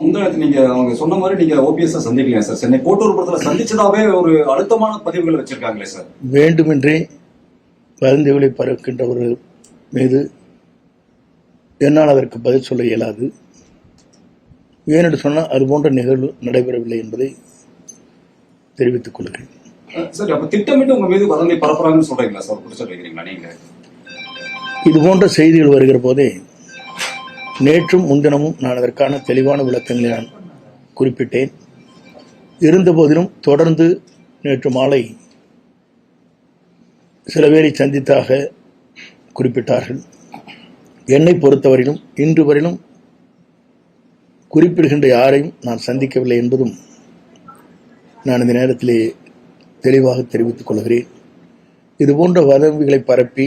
முந்தானத்து நீங்க அவங்க சொன்ன மாதிரி நீங்க ஓபிஎஸ் சந்திக்கலையா சார்? சென்னை கோட்டூர்புரத்துல சந்திச்சதாவே ஒரு அழுத்தமான பதிவுகளை வச்சிருக்காங்களே சார். வேண்டுமென்றே வதந்திகளை பரப்புகின்றவர்கள் மீது என்னால் அதற்கு பதில் சொல்ல இயலாது. ஏனென்று சொன்னால் அது போன்ற நிகழ்வு நடைபெறவில்லை என்பதை தெரிவித்துக் கொள்கிறேன். சார், அப்ப திட்டமிட்டு உங்க மீது வதந்தி பரப்புறாங்கன்னு சொல்றீங்களா சார்? குற்றச்சாட்டு வைக்கிறீங்களா நீங்க? இது போன்ற செய்திகள் வருகிற போதே நேற்றும் முன்தினமும் நான் அதற்கான தெளிவான விளக்கங்களை நான் குறிப்பிட்டேன். இருந்த போதிலும் தொடர்ந்து நேற்று மாலை சில பேரை சந்தித்தாக குறிப்பிட்டார்கள். என்னை பொறுத்தவரையிலும் இன்று வரையிலும் குறிப்பிடுகின்ற யாரையும் நான் சந்திக்கவில்லை என்பதும் நான் இந்த நேரத்திலே தெளிவாக தெரிவித்துக் கொள்கிறேன். இதுபோன்ற வதந்திகளை பரப்பி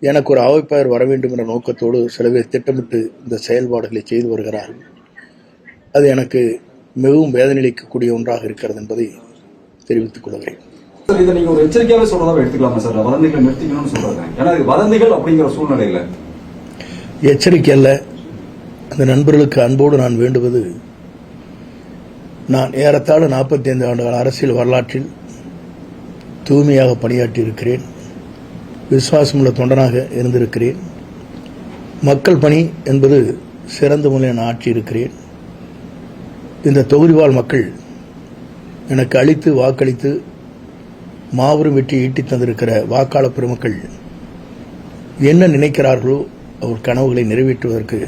எனக்கு ஒரு அவைப்பாளர் வர வேண்டும் என்ற நோக்கத்தோடு சில பேர் திட்டமிட்டு இந்த செயல்பாடுகளை செய்து வருகிறார்கள். அது எனக்கு மிகவும் வேதனையளிக்கக்கூடிய ஒன்றாக இருக்கிறது என்பதை தெரிவித்துக் கொள்கிறேன். இதை நீங்க ஒரு எச்சரிக்கையாவே சொல்றதா எடுத்துக்கலாமா சார்? வதந்திகளை நிறுத்திக்கணும்னு சொல்றாங்க. ஏன்னா இது வதந்திகள் அப்படிங்கிற சூழ்நிலையில எச்சரிக்கை அல்ல. அந்த நண்பர்களுக்கு அன்போடு நான் வேண்டுவது, நான் ஏறத்தாழ 45 ஆண்டுகள் அரசியல் வரலாற்றில் தூய்மையாக பணியாற்றி இருக்கிறேன். விசுவாசமுள்ள தொண்டனாக இருந்திருக்கிறேன். மக்கள் பணி என்பது சிறந்த முறையில் நான் ஆற்றி இருக்கிறேன். இந்த தொகுதி வாழ் மக்கள் எனக்கு அளித்து வாக்களித்து மாபெரும் வெற்றி ஈட்டி தந்திருக்கிற வாக்காளர் பெருமக்கள் என்ன நினைக்கிறார்களோ அவர் கனவுகளை நிறைவேற்றுவதற்கு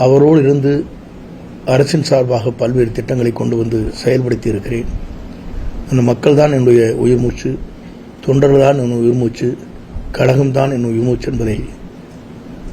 அவரோடு இருந்து அரசின் சார்பாக பல்வேறு திட்டங்களை கொண்டு வந்து செயல்படுத்தி இருக்கிறேன். அந்த மக்கள் தான் என்னுடைய உயிர் மூச்சு, தொண்டர்கள் தான் என் உயிர் மூச்சு, கழகம்தான் என் உயிர் மூச்சு என்பதை